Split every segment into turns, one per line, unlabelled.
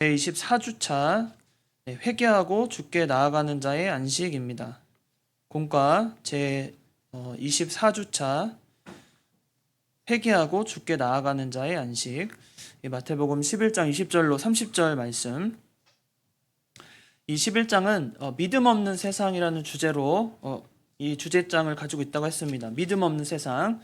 제24주차 회개하고 주께 나아가는 자의 안식입니다. 공과 제24주차 회개하고 주께 나아가는 자의 안식. 마태복음 11장 20절로 30절 말씀. 이 11장은 믿음 없는 세상이라는 주제로 이 주제장을 가지고 있다고 했습니다. 믿음 없는 세상.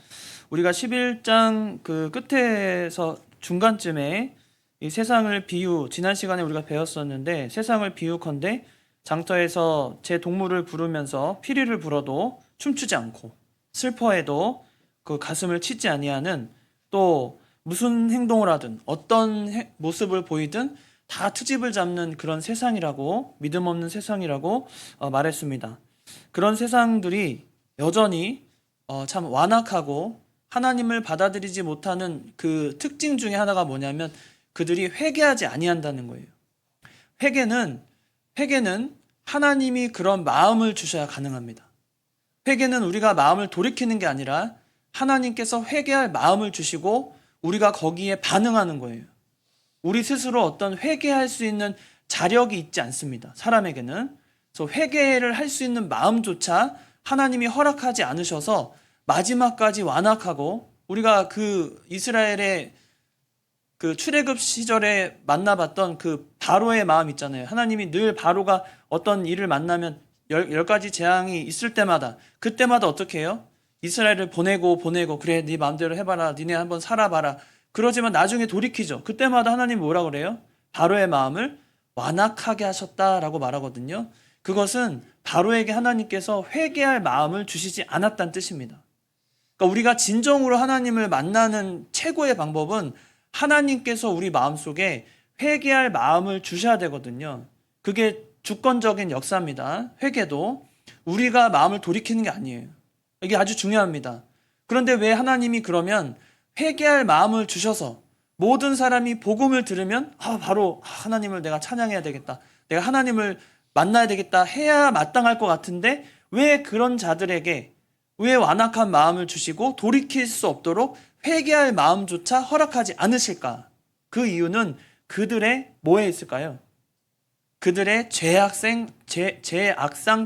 우리가 11장 그 끝에서 중간쯤에 이 세상을 지난 시간에 우리가 배웠었는데, 세상을 비유컨대 장터에서 제 동물을 부르면서 피리를 불어도 춤추지 않고 슬퍼해도 그 가슴을 치지 아니하는, 또 무슨 행동을 하든 어떤 모습을 보이든 다 트집을 잡는 그런 세상이라고, 믿음 없는 세상이라고 말했습니다. 그런 세상들이 여전히 참 완악하고 하나님을 받아들이지 못하는 그 특징 중에 하나가 뭐냐면 그들이 회개하지 아니한다는 거예요. 회개는 하나님이 그런 마음을 주셔야 가능합니다. 회개는 우리가 마음을 돌이키는 게 아니라 하나님께서 회개할 마음을 주시고 우리가 거기에 반응하는 거예요. 우리 스스로 어떤 회개할 수 있는 자력이 있지 않습니다. 사람에게는. 그래서 회개를 할 수 있는 마음조차 하나님이 허락하지 않으셔서 마지막까지 완악하고, 우리가 그 이스라엘의 그 출애굽 시절에 만나봤던 그 바로의 마음 있잖아요. 하나님이 늘 바로가 어떤 일을 만나면 열 가지 재앙이 있을 때마다, 그때마다 어떻게 해요? 이스라엘을 보내고 그래 네 마음대로 해봐라, 니네 한번 살아봐라. 그러지만 나중에 돌이키죠. 그때마다 하나님 뭐라 그래요? 바로의 마음을 완악하게 하셨다라고 말하거든요. 그것은 바로에게 하나님께서 회개할 마음을 주시지 않았다는 뜻입니다. 그러니까 우리가 진정으로 하나님을 만나는 최고의 방법은 하나님께서 우리 마음속에 회개할 마음을 주셔야 되거든요. 그게 주권적인 역사입니다. 회개도 우리가 마음을 돌이키는 게 아니에요. 이게 아주 중요합니다. 그런데 왜 하나님이 그러면 회개할 마음을 주셔서 모든 사람이 복음을 들으면 바로 하나님을 내가 찬양해야 되겠다, 내가 하나님을 만나야 되겠다 해야 마땅할 것 같은데, 왜 그런 자들에게 왜 완악한 마음을 주시고 돌이킬 수 없도록 회개할 마음조차 허락하지 않으실까? 그 이유는 그들의 뭐에 있을까요? 그들의 죄악상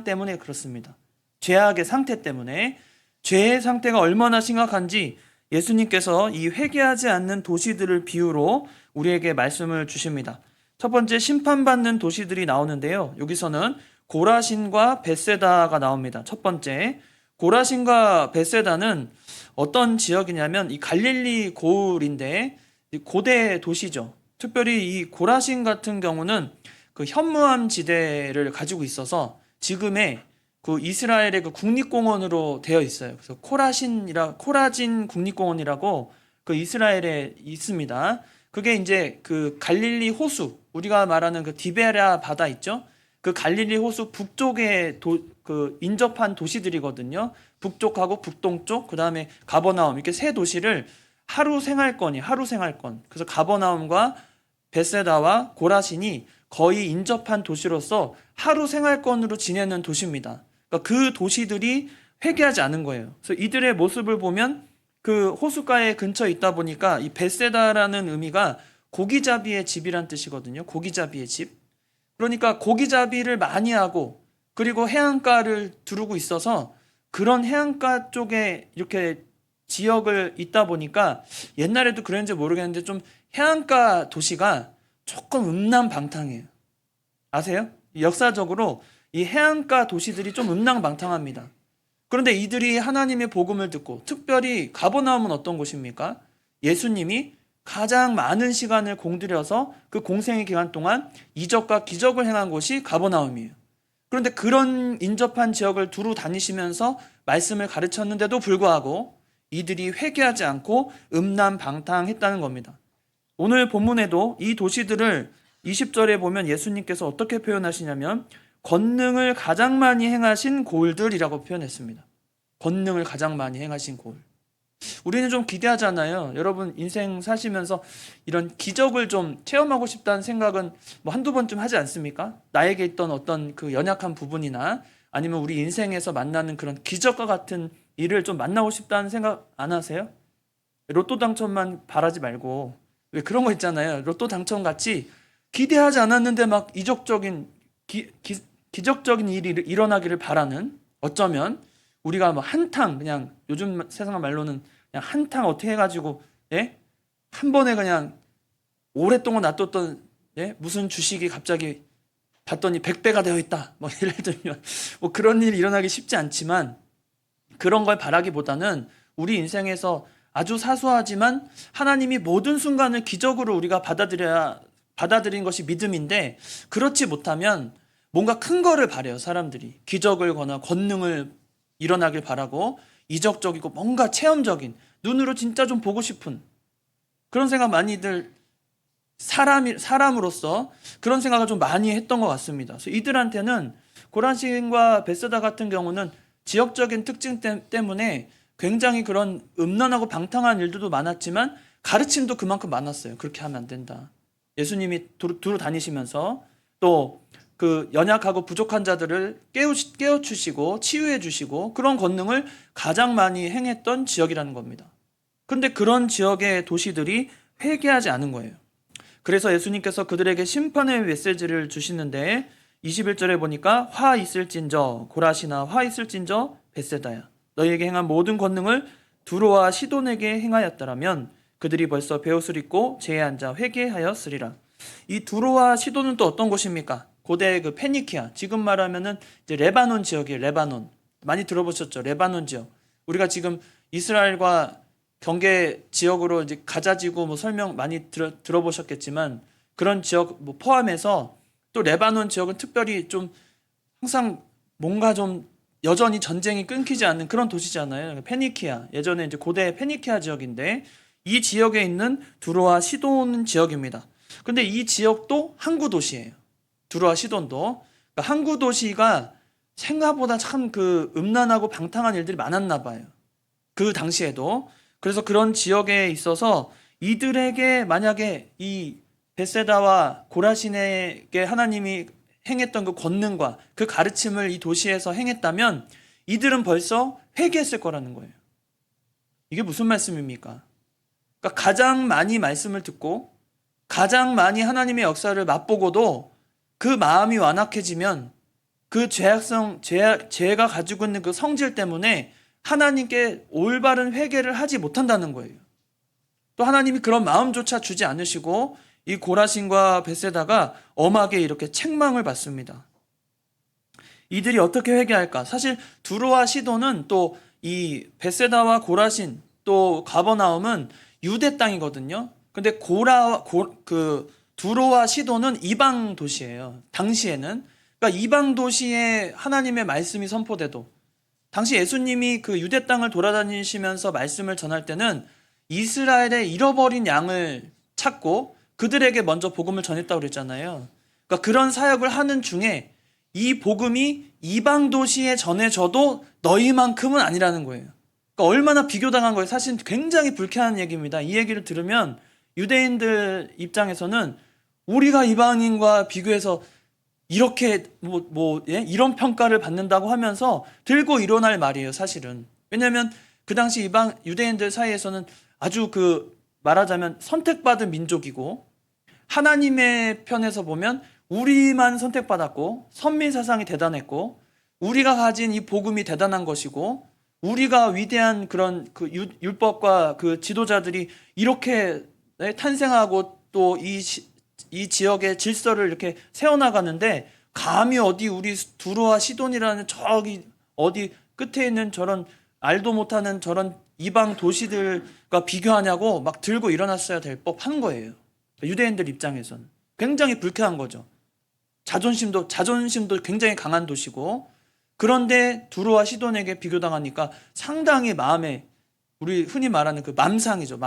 때문에 그렇습니다. 죄악의 상태 때문에. 죄의 상태가 얼마나 심각한지 예수님께서 이 회개하지 않는 도시들을 비유로 우리에게 말씀을 주십니다. 첫 번째, 심판받는 도시들이 나오는데요. 여기서는 고라신과 벳세다가 나옵니다. 첫 번째, 고라신과 벳세다는 어떤 지역이냐면 이 갈릴리 고을인데 고대 도시죠. 특별히 이 고라신 같은 경우는 그 현무암 지대를 가지고 있어서 지금의 그 이스라엘의 그 국립공원으로 되어 있어요. 그래서 코라진 국립공원이라고 그 이스라엘에 있습니다. 그게 이제 그 갈릴리 호수, 우리가 말하는 그 디베랴 바다 있죠? 그 갈릴리 호수 북쪽에 그 인접한 도시들이거든요. 북쪽하고 북동쪽, 그 다음에 가버나움, 이렇게 세 도시를 하루 생활권. 그래서 가버나움과 벳세다와 고라신이 거의 인접한 도시로서 하루 생활권으로 지내는 도시입니다. 그러니까 그 도시들이 회개하지 않은 거예요. 그래서 이들의 모습을 보면 그 호숫가에 근처에 있다 보니까 이 벳세다라는 의미가 고기잡이의 집이란 뜻이거든요. 고기잡이의 집. 그러니까 고기잡이를 많이 하고 그리고 해안가를 두르고 있어서 그런 해안가 쪽에 이렇게 지역을 있다 보니까, 옛날에도 그랬는지 모르겠는데 좀 해안가 도시가 조금 음란방탕해요. 아세요? 역사적으로 이 해안가 도시들이 좀 음란방탕합니다. 그런데 이들이 하나님의 복음을 듣고, 특별히 가버나움은 어떤 곳입니까? 예수님이 가장 많은 시간을 공들여서 그 공생의 기간 동안 이적과 기적을 행한 곳이 가버나움이에요. 그런데 그런 인접한 지역을 두루 다니시면서 말씀을 가르쳤는데도 불구하고 이들이 회개하지 않고 음란방탕했다는 겁니다. 오늘 본문에도 이 도시들을 20절에 보면 예수님께서 어떻게 표현하시냐면 권능을 가장 많이 행하신 고을들이라고 표현했습니다. 권능을 가장 많이 행하신 고을. 우리는 좀 기대하잖아요. 여러분 인생 사시면서 이런 기적을 좀 체험하고 싶다는 생각은 뭐 한두 번쯤 하지 않습니까? 나에게 있던 어떤 그 연약한 부분이나 아니면 우리 인생에서 만나는 그런 기적과 같은 일을 좀 만나고 싶다는 생각 안 하세요? 로또 당첨만 바라지 말고, 왜 그런 거 있잖아요. 로또 당첨 같이 기대하지 않았는데 막 기적적인 일이 일어나기를 바라는, 어쩌면 우리가 뭐 한탕, 그냥 요즘 세상 말로는 그냥 한탕 어떻게 해가지고, 예? 한 번에 그냥 오랫동안 놔뒀던, 예? 무슨 주식이 갑자기 봤더니 100배가 되어 있다. 뭐 예를 들면 뭐 그런 일이 일어나기 쉽지 않지만, 그런 걸 바라기보다는 우리 인생에서 아주 사소하지만 하나님이 모든 순간을 기적으로 우리가 받아들인 것이 믿음인데, 그렇지 못하면 뭔가 큰 거를 바래요. 사람들이 기적을 거나 권능을 일어나길 바라고, 이적적이고 뭔가 체험적인, 눈으로 진짜 좀 보고 싶은 그런 생각 많이들, 사람으로서 그런 생각을 좀 많이 했던 것 같습니다. 그래서 이들한테는, 고라신과 베세다 같은 경우는 지역적인 특징 때문에 굉장히 그런 음란하고 방탕한 일들도 많았지만 가르침도 그만큼 많았어요. 그렇게 하면 안 된다. 예수님이 두루 다니시면서 또 그 연약하고 부족한 자들을 깨워주시고 치유해 주시고 그런 권능을 가장 많이 행했던 지역이라는 겁니다. 근데 그런 지역의 도시들이 회개하지 않은 거예요. 그래서 예수님께서 그들에게 심판의 메시지를 주시는데, 21절에 보니까 화 있을진저 고라시나 화 있을진저 벳세다야, 너희에게 행한 모든 권능을 두로와 시돈에게 행하였더라면 그들이 벌써 베옷을 입고 제에 앉아 회개하였으리라. 이 두로와 시돈은 또 어떤 곳입니까? 고대 그 페니키아, 지금 말하면은 이제 레바논 지역이에요. 레바논 많이 들어보셨죠? 레바논 지역. 우리가 지금 이스라엘과 경계 지역으로 이제 가자지구 뭐 설명 많이 들어보셨겠지만, 그런 지역 뭐 포함해서 또 레바논 지역은 특별히 좀 항상 뭔가 좀 여전히 전쟁이 끊기지 않는 그런 도시잖아요. 페니키아, 예전에 이제 고대 페니키아 지역인데, 이 지역에 있는 두로와 시돈 지역입니다. 근데 이 지역도 항구 도시예요. 두로와 시돈도. 그러니까 항구 도시가 생각보다 참 그 음란하고 방탕한 일들이 많았나 봐요. 그 당시에도. 그래서 그런 지역에 있어서 이들에게 만약에 이 벳세다와 고라신에게 하나님이 행했던 그 권능과 그 가르침을 이 도시에서 행했다면 이들은 벌써 회개했을 거라는 거예요. 이게 무슨 말씀입니까? 그러니까 가장 많이 말씀을 듣고 가장 많이 하나님의 역사를 맛보고도 그 마음이 완악해지면 그 죄가 가지고 있는 그 성질 때문에 하나님께 올바른 회개를 하지 못한다는 거예요. 또 하나님이 그런 마음조차 주지 않으시고 이 고라신과 벳세다가 엄하게 이렇게 책망을 받습니다. 이들이 어떻게 회개할까? 사실 두로와 시돈은 또 이 벳세다와 고라신 또 가버나움은 유대 땅이거든요. 근데 두로와 시돈은 이방 도시예요. 당시에는. 그러니까 이방 도시에 하나님의 말씀이 선포돼도, 당시 예수님이 그 유대 땅을 돌아다니시면서 말씀을 전할 때는 이스라엘의 잃어버린 양을 찾고 그들에게 먼저 복음을 전했다고 그랬잖아요. 그러니까 그런 사역을 하는 중에 이 복음이 이방 도시에 전해져도 너희만큼은 아니라는 거예요. 그러니까 얼마나 비교당한 거예요. 사실 굉장히 불쾌한 얘기입니다. 이 얘기를 들으면 유대인들 입장에서는 우리가 이방인과 비교해서 이렇게 이런 평가를 받는다고 하면서 들고 일어날 말이에요, 사실은. 왜냐하면 그 당시 이방 유대인들 사이에서는 아주 말하자면 선택받은 민족이고, 하나님의 편에서 보면 우리만 선택받았고 선민 사상이 대단했고 우리가 가진 이 복음이 대단한 것이고, 우리가 위대한 그런 그 율법과 그 지도자들이 이렇게 탄생하고 또 이 지역의 질서를 이렇게 세워나가는데, 감히 어디 우리 두로와 시돈이라는 저기 어디 끝에 있는 저런 알도 못하는 저런 이방 도시들과 비교하냐고 막 들고 일어났어야 될 법한 거예요. 유대인들 입장에서는 굉장히 불쾌한 거죠. 자존심도 굉장히 강한 도시고, 그런데 두로와 시돈에게 비교당하니까 상당히 마음에, 우리 흔히 말하는 그 맘상이죠.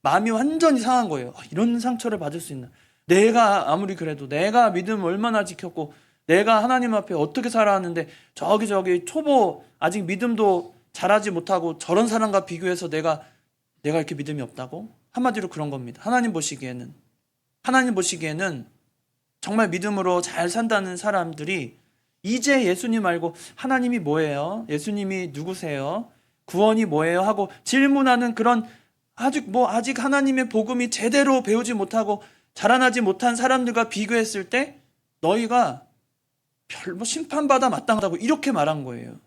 마음이 완전히 상한 거예요. 이런 상처를 받을 수 있나? 내가 아무리 그래도 내가 믿음 얼마나 지켰고 내가 하나님 앞에 어떻게 살아왔는데 저기 초보 아직 믿음도 잘하지 못하고 저런 사람과 비교해서 내가 이렇게 믿음이 없다고? 한마디로 그런 겁니다. 하나님 보시기에는 정말 믿음으로 잘 산다는 사람들이 이제 예수님 알고 하나님이 뭐예요? 예수님이 누구세요? 구원이 뭐예요? 하고 질문하는 그런 아직 하나님의 복음이 제대로 배우지 못하고 자라나지 못한 사람들과 비교했을 때 너희가 별 심판받아 마땅하다고 이렇게 말한 거예요.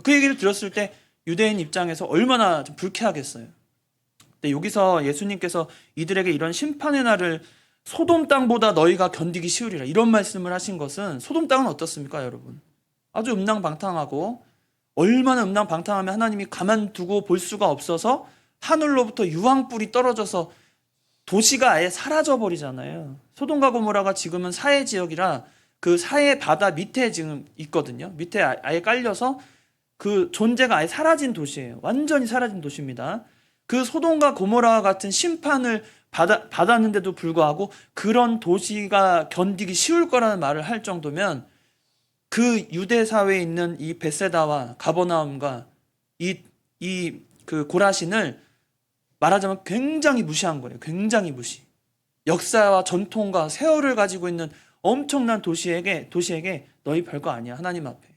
그 얘기를 들었을 때 유대인 입장에서 얼마나 좀 불쾌하겠어요. 근데 여기서 예수님께서 이들에게 이런 심판의 날을 소돔 땅보다 너희가 견디기 쉬우리라 이런 말씀을 하신 것은, 소돔 땅은 어떻습니까 여러분? 아주 음낭방탕하고, 얼마나 음낭방탕하면 하나님이 가만두고 볼 수가 없어서 하늘로부터 유황불이 떨어져서 도시가 아예 사라져 버리잖아요. 소돔과 고모라가 지금은 사해 지역이라 그 사해 바다 밑에 지금 있거든요. 밑에 아예 깔려서 그 존재가 아예 사라진 도시예요. 완전히 사라진 도시입니다. 그 소돔과 고모라와 같은 심판을 받았는데도 불구하고 그런 도시가 견디기 쉬울 거라는 말을 할 정도면, 그 유대 사회에 있는 이 벳세다와 가버나움과 그 고라신을 말하자면 굉장히 무시한 거예요. 굉장히 무시. 역사와 전통과 세월을 가지고 있는 엄청난 도시에게 너희 별거 아니야 하나님 앞에.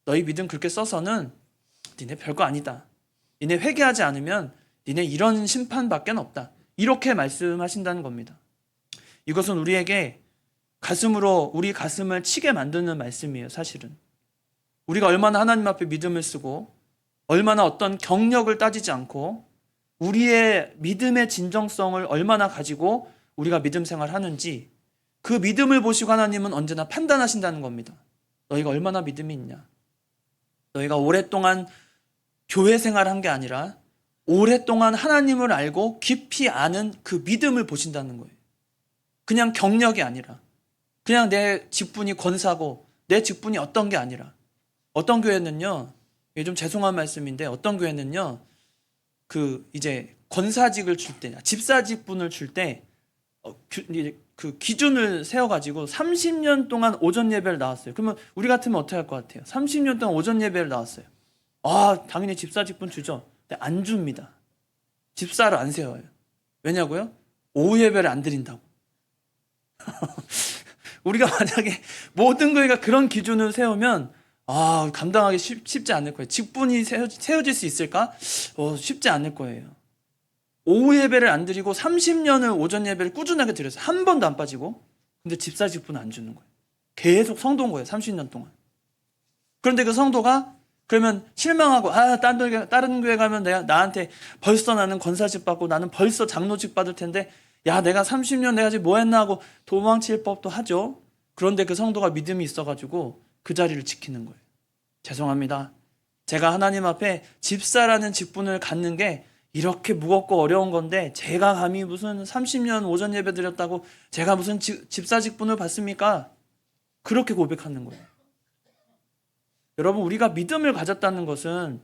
너희 믿음 그렇게 써서는 니네 별거 아니다. 니네 회개하지 않으면 니네 이런 심판밖에 없다. 이렇게 말씀하신다는 겁니다. 이것은 우리에게 우리 가슴을 치게 만드는 말씀이에요. 사실은 우리가 얼마나 하나님 앞에 믿음을 쓰고 얼마나 어떤 경력을 따지지 않고 우리의 믿음의 진정성을 얼마나 가지고 우리가 믿음 생활을 하는지, 그 믿음을 보시고 하나님은 언제나 판단하신다는 겁니다. 너희가 얼마나 믿음이 있냐. 너희가 오랫동안 교회 생활한 게 아니라 오랫동안 하나님을 알고 깊이 아는 그 믿음을 보신다는 거예요. 그냥 경력이 아니라, 그냥 내 직분이 권사고 내 직분이 어떤 게 아니라, 어떤 교회는요, 이게 좀 죄송한 말씀인데, 어떤 교회는요 이제 권사직을 줄 때, 집사 직분을 줄 때 그 기준을 세워가지고 30년 동안 오전 예배를 나왔어요. 그러면 우리 같으면 어떻게 할 것 같아요? 30년 동안 오전 예배를 나왔어요. 당연히 집사 직분 주죠. 근데 안 줍니다. 집사를 안 세워요. 왜냐고요? 오후 예배를 안 드린다고. 우리가 만약에 모든 교회가 그런 기준을 세우면 감당하기 쉽지 않을 거예요. 직분이 세워질 수 있을까? 쉽지 않을 거예요. 오후 예배를 안 드리고 30년을 오전 예배를 꾸준하게 드렸어요. 한 번도 안 빠지고. 근데 집사 직분은 안 주는 거예요. 계속 성도인 거예요. 30년 동안. 그런데 그 성도가 그러면 실망하고, 다른 교회 가면 나한테 벌써 나는 권사직 받고 나는 벌써 장로직 받을 텐데, 내가 30년 내가 지금 뭐 했나 하고 도망칠 법도 하죠. 그런데 그 성도가 믿음이 있어가지고 그 자리를 지키는 거예요. 죄송합니다. 제가 하나님 앞에 집사라는 직분을 갖는 게 이렇게 무겁고 어려운 건데, 제가 감히 무슨 30년 오전 예배 드렸다고 제가 무슨 집사 직분을 받습니까? 그렇게 고백하는 거예요. 여러분, 우리가 믿음을 가졌다는 것은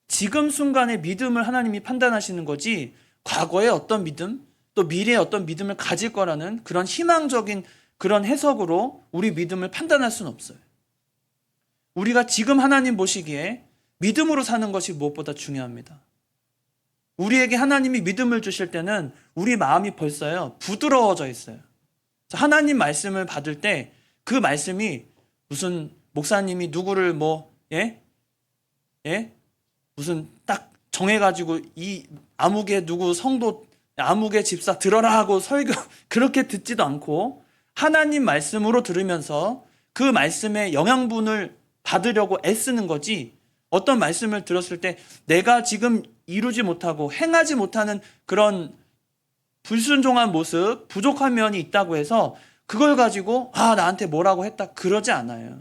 지금 순간의 믿음을 하나님이 판단하시는 거지, 과거의 어떤 믿음, 또 미래의 어떤 믿음을 가질 거라는 그런 희망적인 그런 해석으로 우리 믿음을 판단할 수는 없어요. 우리가 지금 하나님 보시기에 믿음으로 사는 것이 무엇보다 중요합니다. 우리에게 하나님이 믿음을 주실 때는 우리 마음이 벌써요 부드러워져 있어요. 하나님 말씀을 받을 때 그 말씀이 무슨 목사님이 누구를 무슨 딱 정해가지고 이 아무개 누구 성도 아무개 집사 들어라 하고 설교 그렇게 듣지도 않고, 하나님 말씀으로 들으면서 그 말씀의 영양분을 받으려고 애쓰는 거지, 어떤 말씀을 들었을 때 내가 지금 이루지 못하고 행하지 못하는 그런 불순종한 모습, 부족한 면이 있다고 해서 그걸 가지고 나한테 뭐라고 했다, 그러지 않아요.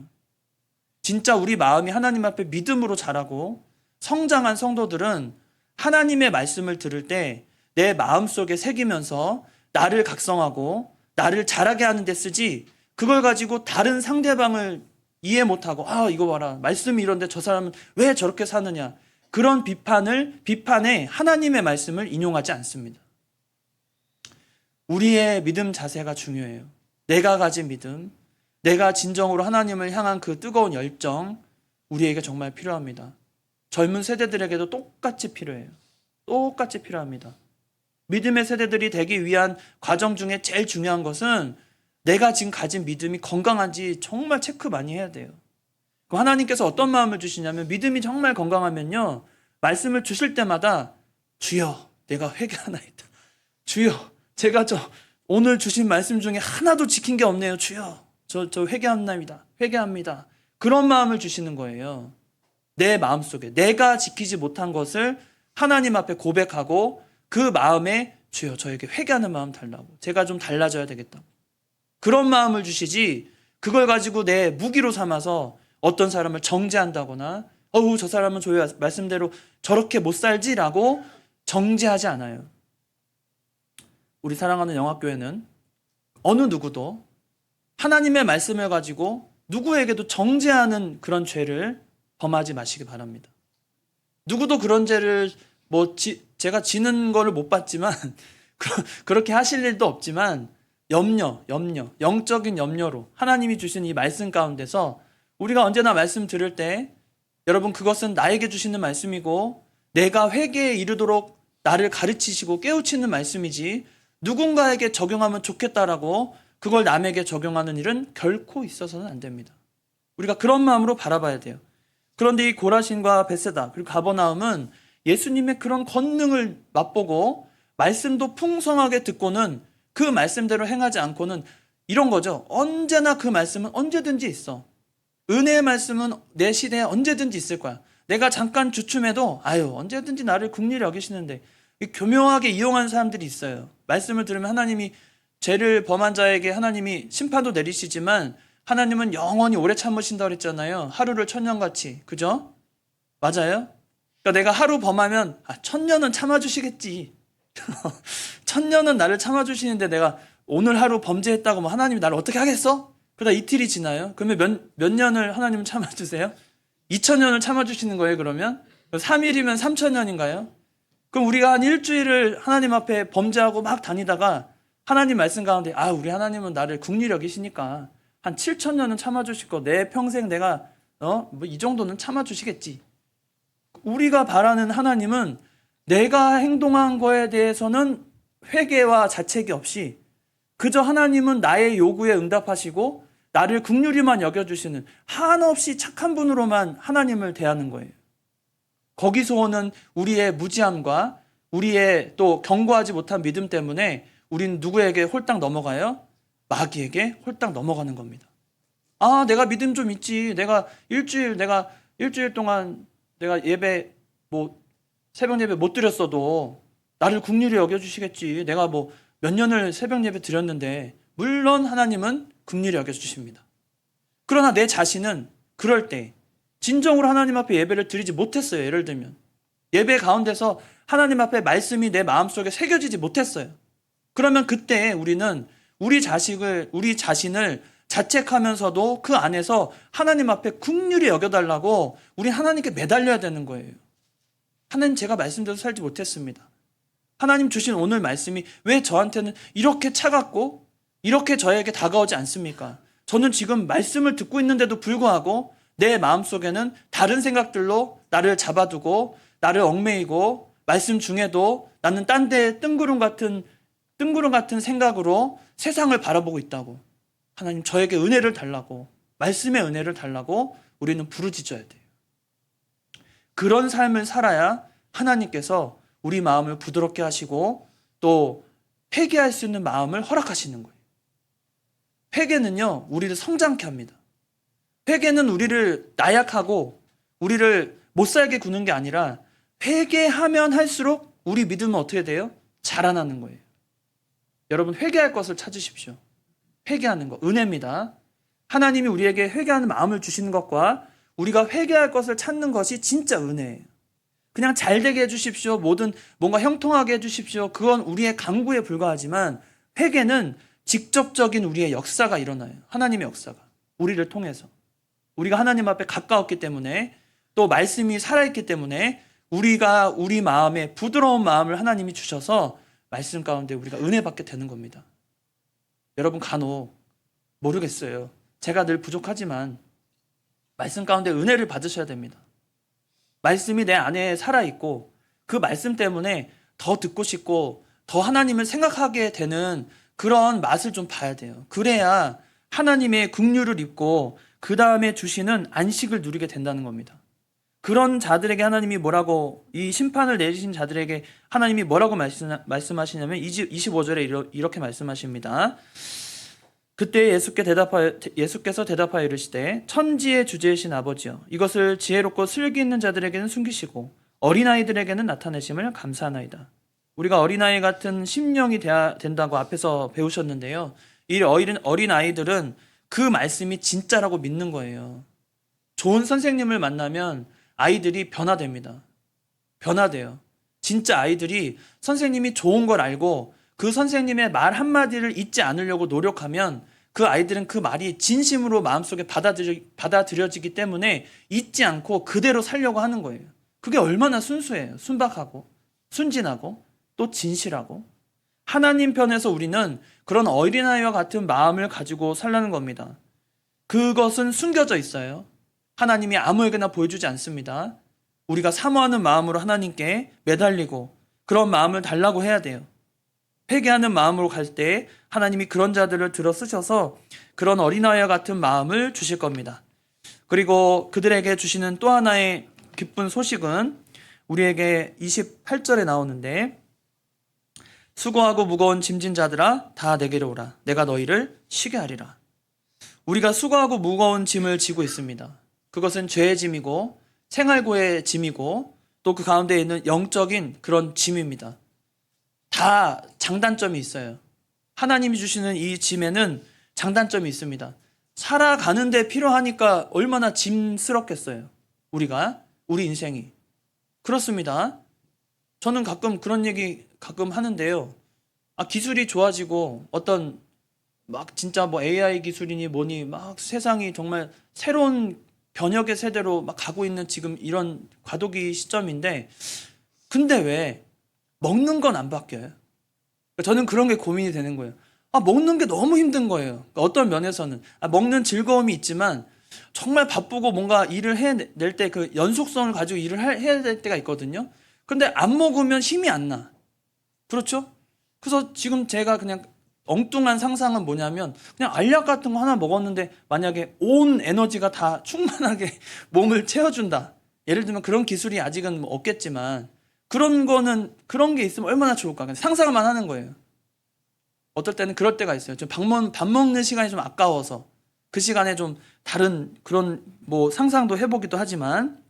진짜 우리 마음이 하나님 앞에 믿음으로 자라고 성장한 성도들은 하나님의 말씀을 들을 때 내 마음속에 새기면서 나를 각성하고 나를 자라게 하는 데 쓰지, 그걸 가지고 다른 상대방을 이해 못하고 이거 봐라 말씀이 이런데 저 사람은 왜 저렇게 사느냐, 그런 비판에 하나님의 말씀을 인용하지 않습니다. 우리의 믿음 자세가 중요해요. 내가 가진 믿음, 내가 진정으로 하나님을 향한 그 뜨거운 열정, 우리에게 정말 필요합니다. 젊은 세대들에게도 똑같이 필요해요. 똑같이 필요합니다. 믿음의 세대들이 되기 위한 과정 중에 제일 중요한 것은 내가 지금 가진 믿음이 건강한지 정말 체크 많이 해야 돼요. 하나님께서 어떤 마음을 주시냐면, 믿음이 정말 건강하면요, 말씀을 주실 때마다 주여 내가 회개하나이다. 주여 제가 오늘 주신 말씀 중에 하나도 지킨 게 없네요. 주여, 저 회개합니다. 회개합니다. 그런 마음을 주시는 거예요. 내 마음속에 내가 지키지 못한 것을 하나님 앞에 고백하고 그 마음에 주여 저에게 회개하는 마음 달라고, 제가 좀 달라져야 되겠다고, 그런 마음을 주시지 그걸 가지고 내 무기로 삼아서 어떤 사람을 정죄한다거나 저 사람은 저희 말씀대로 저렇게 못 살지라고 정죄하지 않아요. 우리 사랑하는 영학교회는 어느 누구도 하나님의 말씀을 가지고 누구에게도 정죄하는 그런 죄를 범하지 마시기 바랍니다. 누구도 그런 죄를 제가 지는 거를 못 봤지만 그렇게 하실 일도 없지만 영적인 염려로 하나님이 주신 이 말씀 가운데서 우리가 언제나 말씀 들을 때 여러분, 그것은 나에게 주시는 말씀이고 내가 회개에 이르도록 나를 가르치시고 깨우치는 말씀이지 누군가에게 적용하면 좋겠다라고 그걸 남에게 적용하는 일은 결코 있어서는 안 됩니다. 우리가 그런 마음으로 바라봐야 돼요. 그런데 이 고라신과 벳세다 그리고 가버나움은 예수님의 그런 권능을 맛보고 말씀도 풍성하게 듣고는 그 말씀대로 행하지 않고는 이런 거죠. 언제나 그 말씀은 언제든지 있어. 은혜의 말씀은 내 시대에 언제든지 있을 거야. 내가 잠깐 주춤해도 언제든지 나를 긍휼히 여기시는데, 교묘하게 이용하는 사람들이 있어요. 말씀을 들으면 하나님이 죄를 범한 자에게 하나님이 심판도 내리시지만 하나님은 영원히 오래 참으신다고 그랬잖아요. 하루를 천년같이. 그죠? 맞아요? 그러니까 내가 하루 범하면 천년은 참아주시겠지. 천년은 나를 참아주시는데 내가 오늘 하루 범죄했다고 하나님이 나를 어떻게 하겠어? 그러다 이틀이 지나요. 그러면 몇 년을 하나님은 참아주세요? 2000년을 참아주시는 거예요, 그러면? 3일이면 3000년인가요? 그럼 우리가 한 일주일을 하나님 앞에 범죄하고 막 다니다가 하나님 말씀 가운데 우리 하나님은 나를 긍휼히 여기시니까 한 7000년은 참아주실 거, 내 평생 내가 이 정도는 참아주시겠지. 우리가 바라는 하나님은 내가 행동한 거에 대해서는 회개와 자책이 없이 그저 하나님은 나의 요구에 응답하시고 나를 긍휼히만 여겨주시는 한없이 착한 분으로만 하나님을 대하는 거예요. 거기서 오는 우리의 무지함과 우리의 또 견고하지 못한 믿음 때문에 우리는 누구에게 홀딱 넘어가요? 마귀에게 홀딱 넘어가는 겁니다. 내가 믿음 좀 있지. 내가 일주일 동안 내가 예배 새벽 예배 못 드렸어도 나를 긍휼히 여겨주시겠지. 내가 몇 년을 새벽 예배 드렸는데 물론 하나님은 긍휼히 여겨주십니다. 그러나 내 자신은 그럴 때 진정으로 하나님 앞에 예배를 드리지 못했어요. 예를 들면 예배 가운데서 하나님 앞에 말씀이 내 마음속에 새겨지지 못했어요. 그러면 그때 우리는 우리 자신을 자책하면서도 그 안에서 하나님 앞에 긍휼히 여겨달라고 우리 하나님께 매달려야 되는 거예요. 하나님, 제가 말씀대로 살지 못했습니다. 하나님 주신 오늘 말씀이 왜 저한테는 이렇게 차갑고 이렇게 저에게 다가오지 않습니까? 저는 지금 말씀을 듣고 있는데도 불구하고 내 마음속에는 다른 생각들로 나를 잡아두고 나를 얽매이고 말씀 중에도 나는 딴 데 뜬구름 같은 생각으로 세상을 바라보고 있다고. 하나님, 저에게 은혜를 달라고, 말씀의 은혜를 달라고 우리는 부르짖어야 돼요. 그런 삶을 살아야 하나님께서 우리 마음을 부드럽게 하시고 또 회개할 수 있는 마음을 허락하시는 거예요. 회개는요, 우리를 성장케 합니다. 회개는 우리를 나약하고 우리를 못 살게 구는 게 아니라 회개하면 할수록 우리 믿음은 어떻게 돼요? 자라나는 거예요. 여러분, 회개할 것을 찾으십시오. 회개하는 것, 은혜입니다. 하나님이 우리에게 회개하는 마음을 주시는 것과 우리가 회개할 것을 찾는 것이 진짜 은혜예요. 그냥 잘 되게 해주십시오. 뭔가 형통하게 해주십시오. 그건 우리의 강구에 불과하지만 회개는 직접적인 우리의 역사가 일어나요. 하나님의 역사가. 우리를 통해서. 우리가 하나님 앞에 가까웠기 때문에 또 말씀이 살아있기 때문에 우리 마음에 부드러운 마음을 하나님이 주셔서 말씀 가운데 우리가 은혜 받게 되는 겁니다. 여러분, 간혹 모르겠어요. 제가 늘 부족하지만 말씀 가운데 은혜를 받으셔야 됩니다. 말씀이 내 안에 살아있고 그 말씀 때문에 더 듣고 싶고 더 하나님을 생각하게 되는 그런 맛을 좀 봐야 돼요. 그래야 하나님의 긍휼을 입고 그 다음에 주시는 안식을 누리게 된다는 겁니다. 그런 자들에게 하나님이 뭐라고, 이 심판을 내리신 자들에게 하나님이 뭐라고 말씀하시냐면 25절에 이렇게 말씀하십니다. 그때 예수께서 대답하여 이르시되 천지의 주제이신 아버지여, 이것을 지혜롭고 슬기 있는 자들에게는 숨기시고 어린아이들에게는 나타내심을 감사하나이다. 우리가 어린아이 같은 심령이 돼야 된다고 앞에서 배우셨는데요. 이 어린아이들은 그 말씀이 진짜라고 믿는 거예요. 좋은 선생님을 만나면 아이들이 변화됩니다. 변화돼요. 진짜 아이들이 선생님이 좋은 걸 알고 그 선생님의 말 한마디를 잊지 않으려고 노력하면 그 아이들은 그 말이 진심으로 마음속에 받아들여지기 때문에 잊지 않고 그대로 살려고 하는 거예요. 그게 얼마나 순수해요. 순박하고 순진하고 또 진실하고. 하나님 편에서 우리는 그런 어린아이와 같은 마음을 가지고 살라는 겁니다. 그것은 숨겨져 있어요. 하나님이 아무에게나 보여주지 않습니다. 우리가 사모하는 마음으로 하나님께 매달리고 그런 마음을 달라고 해야 돼요. 회개하는 마음으로 갈 때 하나님이 그런 자들을 들어 쓰셔서 그런 어린아이와 같은 마음을 주실 겁니다. 그리고 그들에게 주시는 또 하나의 기쁜 소식은 우리에게 28절에 나오는데, 수고하고 무거운 짐진 자들아 다 내게로 오라. 내가 너희를 쉬게 하리라. 우리가 수고하고 무거운 짐을 지고 있습니다. 그것은 죄의 짐이고 생활고의 짐이고 또 그 가운데 있는 영적인 그런 짐입니다. 다 장단점이 있어요. 하나님이 주시는 이 짐에는 장단점이 있습니다. 살아가는데 필요하니까 얼마나 짐스럽겠어요. 우리 인생이. 그렇습니다. 저는 가끔 그런 얘기 하는데요. 기술이 좋아지고 어떤 막 진짜 뭐 AI 기술이니 뭐니 막 세상이 정말 새로운 변혁의 세대로 막 가고 있는 지금 이런 과도기 시점인데, 근데 왜 먹는 건 안 바뀌어요? 저는 그런 게 고민이 되는 거예요. 먹는 게 너무 힘든 거예요. 어떤 면에서는 먹는 즐거움이 있지만 정말 바쁘고 뭔가 일을 해낼 때 그 연속성을 가지고 일을 해야 될 때가 있거든요. 근데 안 먹으면 힘이 안 나. 그렇죠? 그래서 지금 제가 그냥 엉뚱한 상상은 뭐냐면, 그냥 알약 같은 거 하나 먹었는데 만약에 온 에너지가 다 충만하게 몸을 채워준다. 예를 들면 그런 기술이 아직은 뭐 없겠지만 그런 게 있으면 얼마나 좋을까. 그냥 상상만 하는 거예요. 어떨 때는 그럴 때가 있어요. 좀 밥 먹는 시간이 좀 아까워서 그 시간에 좀 다른 그런 뭐 상상도 해보기도 하지만,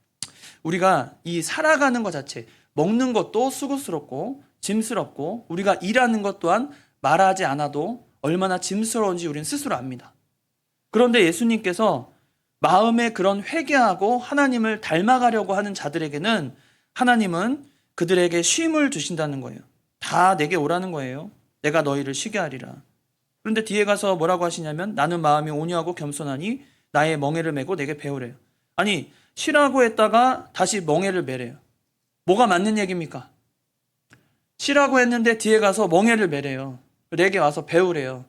우리가 이 살아가는 것 자체, 먹는 것도 수고스럽고 짐스럽고 우리가 일하는 것 또한 말하지 않아도 얼마나 짐스러운지 우리는 스스로 압니다. 그런데 예수님께서 마음에 그런 회개하고 하나님을 닮아가려고 하는 자들에게는 하나님은 그들에게 쉼을 주신다는 거예요. 다 내게 오라는 거예요. 내가 너희를 쉬게 하리라. 그런데 뒤에 가서 뭐라고 하시냐면, 나는 마음이 온유하고 겸손하니 나의 멍에를 메고 내게 배우래요. 아니, 쉬라고 했다가 다시 멍에를 메래요. 뭐가 맞는 얘기입니까? 쉬라고 했는데 뒤에 가서 멍에를 메래요. 내게 와서 배우래요.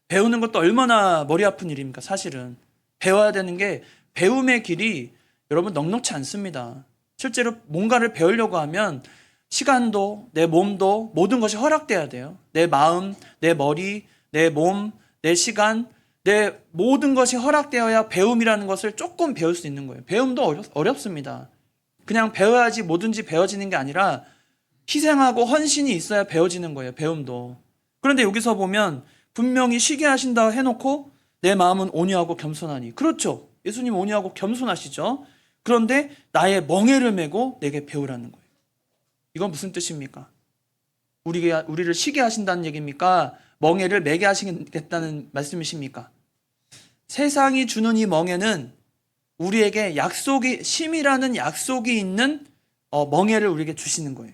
배우는 것도 얼마나 머리 아픈 일입니까? 사실은 배워야 되는 게, 배움의 길이 여러분 넉넉지 않습니다. 실제로 뭔가를 배우려고 하면 시간도 내 몸도 모든 것이 허락돼야 돼요. 내 마음, 내 머리, 내 몸, 내 시간, 내 모든 것이 허락되어야 배움이라는 것을 조금 배울 수 있는 거예요. 배움도 어렵습니다. 그냥 배워야지 뭐든지 배워지는 게 아니라 희생하고 헌신이 있어야 배워지는 거예요. 배움도. 그런데 여기서 보면 분명히 쉬게 하신다 해놓고 내 마음은 온유하고 겸손하니. 그렇죠. 예수님 온유하고 겸손하시죠. 그런데 나의 멍에를 메고 내게 배우라는 거예요. 이건 무슨 뜻입니까? 우리를 쉬게 하신다는 얘기입니까? 멍에를 메게 하시겠다는 말씀이십니까? 세상이 주는 이 멍에는 우리에게 쉼이라는 약속이 있는 멍에를 우리에게 주시는 거예요.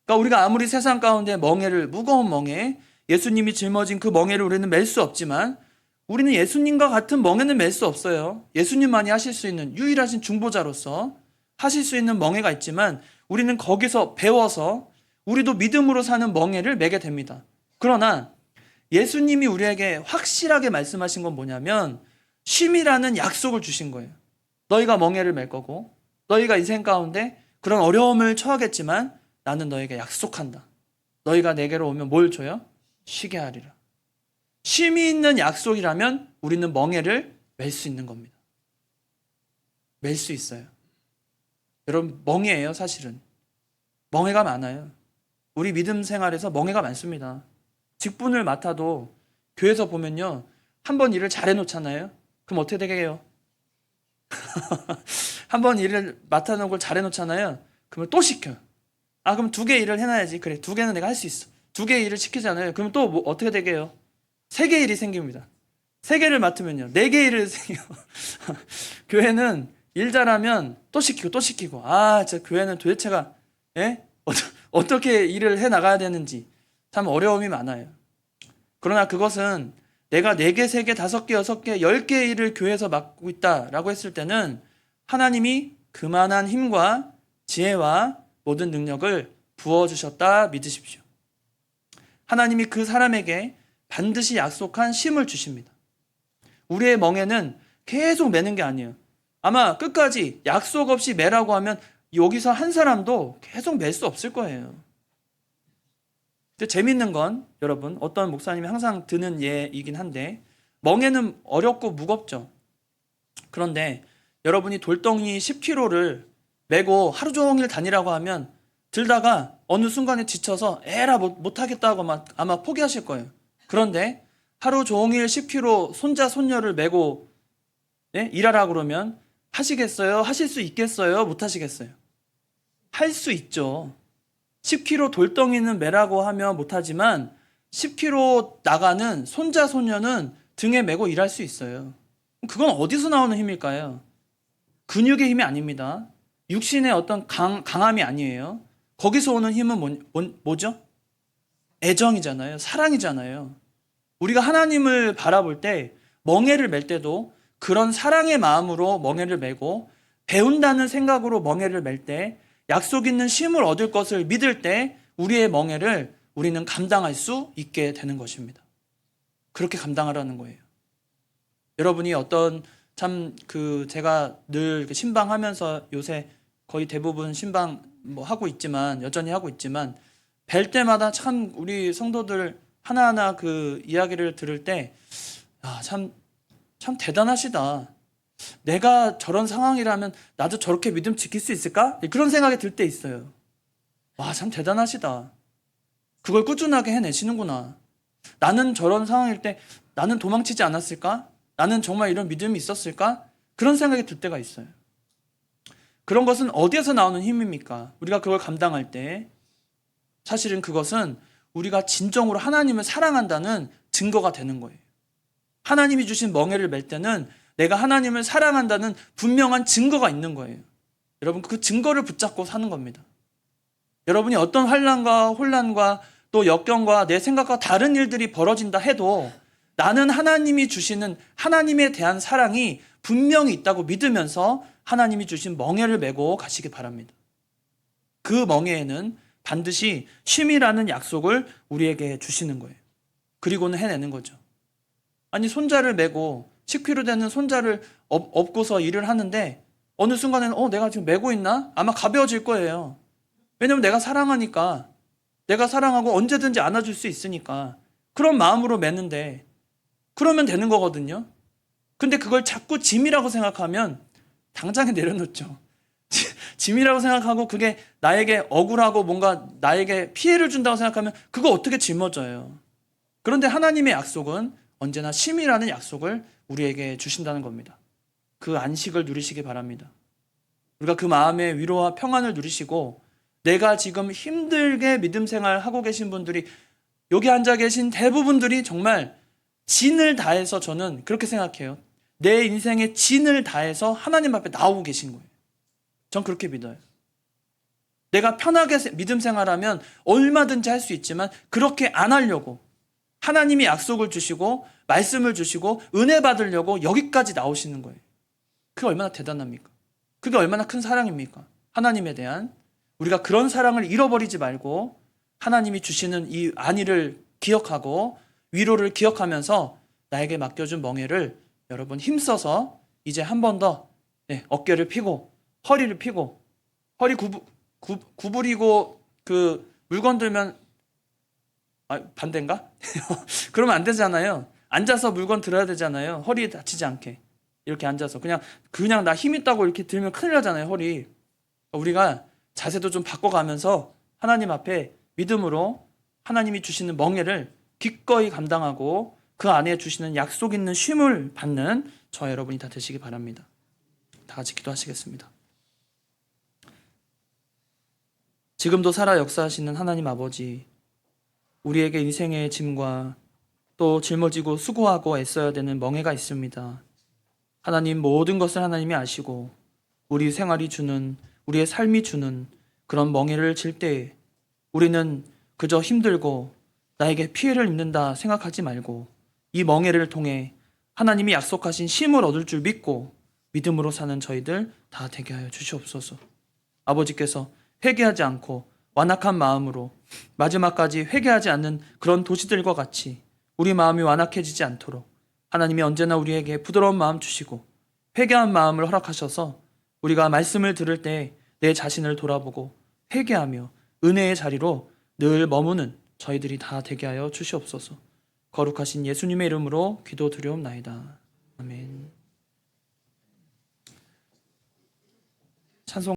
그러니까 우리가 아무리 세상 가운데 무거운 멍에, 예수님이 짊어진 그 멍에를 우리는 멜 수 없지만, 우리는 예수님과 같은 멍에는 멜 수 없어요. 예수님만이 하실 수 있는 유일하신 중보자로서 하실 수 있는 멍에가 있지만, 우리는 거기서 배워서 우리도 믿음으로 사는 멍에를 메게 됩니다. 그러나 예수님이 우리에게 확실하게 말씀하신 건 뭐냐면, 쉼이라는 약속을 주신 거예요. 너희가 멍에를 맬 거고 너희가 인생 가운데 그런 어려움을 처하겠지만 나는 너에게 약속한다. 너희가 내게로 오면 뭘 줘요? 쉬게 하리라. 쉼이 있는 약속이라면 우리는 멍에를 맬 수 있는 겁니다. 맬 수 있어요. 여러분, 멍해예요, 사실은. 멍해가 많아요. 우리 믿음 생활에서 멍해가 많습니다. 직분을 맡아도 교회에서 보면요, 한 번 일을 잘 해놓잖아요. 그럼 어떻게 되게요? 한 번 일을 맡아놓은 걸 잘 해놓잖아요. 그러면 또 시켜요. 아, 그럼 두 개 일을 해놔야지. 그래, 두 개는 내가 할 수 있어. 두 개 일을 시키잖아요. 그러면 또 뭐 어떻게 되게요? 세 개 일이 생깁니다. 세 개를 맡으면요, 네 개 일을 생겨요. 교회는 일 잘하면 또 시키고 또 시키고, 아, 진짜 교회는 도대체가, 예? 어떻게 일을 해 나가야 되는지 참 어려움이 많아요. 그러나 그것은 내가 4개, 3개, 5개, 6개, 10개 일을 교회에서 맡고 있다라고 했을 때는 하나님이 그만한 힘과 지혜와 모든 능력을 부어주셨다 믿으십시오. 하나님이 그 사람에게 반드시 약속한 쉼을 주십니다. 우리의 멍에는 계속 매는 게 아니에요. 아마 끝까지 약속 없이 매라고 하면 여기서 한 사람도 계속 맬 수 없을 거예요. 근데 재밌는 건 여러분, 어떤 목사님이 항상 드는 예이긴 한데, 멍에는 어렵고 무겁죠. 그런데 여러분이 돌덩이 10kg를 메고 하루 종일 다니라고 하면 들다가 어느 순간에 지쳐서 에라 못하겠다고 아마 포기하실 거예요. 그런데 하루 종일 10kg 손자 손녀를 메고 일하라 그러면 하시겠어요? 하실 수 있겠어요? 못 하시겠어요? 할 수 있죠. 10kg 돌덩이는 메라고 하면 못하지만 10kg 나가는 손자 손녀는 등에 메고 일할 수 있어요. 그건 어디서 나오는 힘일까요? 근육의 힘이 아닙니다. 육신의 어떤 강함이 아니에요. 거기서 오는 힘은 뭐죠? 애정이잖아요. 사랑이잖아요. 우리가 하나님을 바라볼 때 멍에를 맬 때도 그런 사랑의 마음으로 멍에를 메고, 배운다는 생각으로 멍에를 맬 때, 약속 있는 쉼을 얻을 것을 믿을 때 우리의 멍에를 우리는 감당할 수 있게 되는 것입니다. 그렇게 감당하라는 거예요. 여러분이 어떤 제가 늘 신방하면서 요새 거의 대부분 신방 하고 있지만, 여전히 하고 있지만, 뵐 때마다 참 우리 성도들 하나하나 그 이야기를 들을 때, 참 대단하시다. 내가 저런 상황이라면 나도 저렇게 믿음 지킬 수 있을까? 그런 생각이 들 때 있어요. 와, 참 대단하시다. 그걸 꾸준하게 해내시는구나. 나는 저런 상황일 때 나는 도망치지 않았을까? 나는 정말 이런 믿음이 있었을까? 그런 생각이 들 때가 있어요. 그런 것은 어디에서 나오는 힘입니까? 우리가 그걸 감당할 때 사실은 그것은 우리가 진정으로 하나님을 사랑한다는 증거가 되는 거예요. 하나님이 주신 멍에를 맬 때는 내가 하나님을 사랑한다는 분명한 증거가 있는 거예요. 여러분, 그 증거를 붙잡고 사는 겁니다. 여러분이 어떤 환난과 혼란과 또 역경과 내 생각과 다른 일들이 벌어진다 해도 나는 하나님이 주시는 하나님에 대한 사랑이 분명히 있다고 믿으면서 하나님이 주신 멍에를 메고 가시기 바랍니다. 그 멍에에는 반드시 쉼이라는 약속을 우리에게 주시는 거예요. 그리고는 해내는 거죠. 아니, 손자를 메고 10kg 되는 손자를 업고서 일을 하는데 어느 순간에는 내가 지금 메고 있나? 아마 가벼워질 거예요. 왜냐면 내가 사랑하니까, 내가 사랑하고 언제든지 안아줄 수 있으니까 그런 마음으로 메는데, 그러면 되는 거거든요. 근데 그걸 자꾸 짐이라고 생각하면 당장에 내려놓죠. 짐이라고 생각하고 그게 나에게 억울하고 뭔가 나에게 피해를 준다고 생각하면 그거 어떻게 짊어져요. 그런데 하나님의 약속은 언제나 쉼이라는 약속을 우리에게 주신다는 겁니다. 그 안식을 누리시기 바랍니다. 우리가 그 마음의 위로와 평안을 누리시고, 내가 지금 힘들게 믿음 생활 하고 계신 분들이, 여기 앉아 계신 대부분들이 정말 진을 다해서, 저는 그렇게 생각해요. 내 인생의 진을 다해서 하나님 앞에 나오고 계신 거예요. 전 그렇게 믿어요. 내가 편하게 믿음 생활하면 얼마든지 할 수 있지만 그렇게 안 하려고 하나님이 약속을 주시고 말씀을 주시고 은혜 받으려고 여기까지 나오시는 거예요. 그게 얼마나 대단합니까? 그게 얼마나 큰 사랑입니까? 하나님에 대한. 우리가 그런 사랑을 잃어버리지 말고 하나님이 주시는 이 안위를 기억하고 위로를 기억하면서 나에게 맡겨준 멍에를 여러분 힘써서 이제 한 번 더 어깨를 펴고 허리를 펴고, 허리 구부리고 그 물건 들면 반대인가? 그러면 안 되잖아요. 앉아서 물건 들어야 되잖아요. 허리 다치지 않게. 이렇게 앉아서 그냥 나 힘 있다고 이렇게 들면 큰일 나잖아요, 허리. 우리가 자세도 좀 바꿔가면서 하나님 앞에 믿음으로 하나님이 주시는 멍에를 기꺼이 감당하고 그 안에 주시는 약속 있는 쉼을 받는 저 여러분이 다 되시기 바랍니다. 다 같이 기도하시겠습니다. 지금도 살아 역사하시는 하나님 아버지, 우리에게 인생의 짐과 또 짊어지고 수고하고 애써야 되는 멍에가 있습니다. 하나님, 모든 것을 하나님이 아시고 우리 생활이 주는, 우리의 삶이 주는 그런 멍에를 질 때에 우리는 그저 힘들고 나에게 피해를 입는다 생각하지 말고 이 멍에를 통해 하나님이 약속하신 쉼을 얻을 줄 믿고 믿음으로 사는 저희들 다 되게 하여 주시옵소서. 아버지께서 회개하지 않고 완악한 마음으로 마지막까지 회개하지 않는 그런 도시들과 같이 우리 마음이 완악해지지 않도록 하나님이 언제나 우리에게 부드러운 마음 주시고 회개한 마음을 허락하셔서 우리가 말씀을 들을 때 내 자신을 돌아보고 회개하며 은혜의 자리로 늘 머무는 저희들이 다 되게 하여 주시옵소서. 거룩하신 예수님의 이름으로 기도드리옵나이다. 아멘. 찬송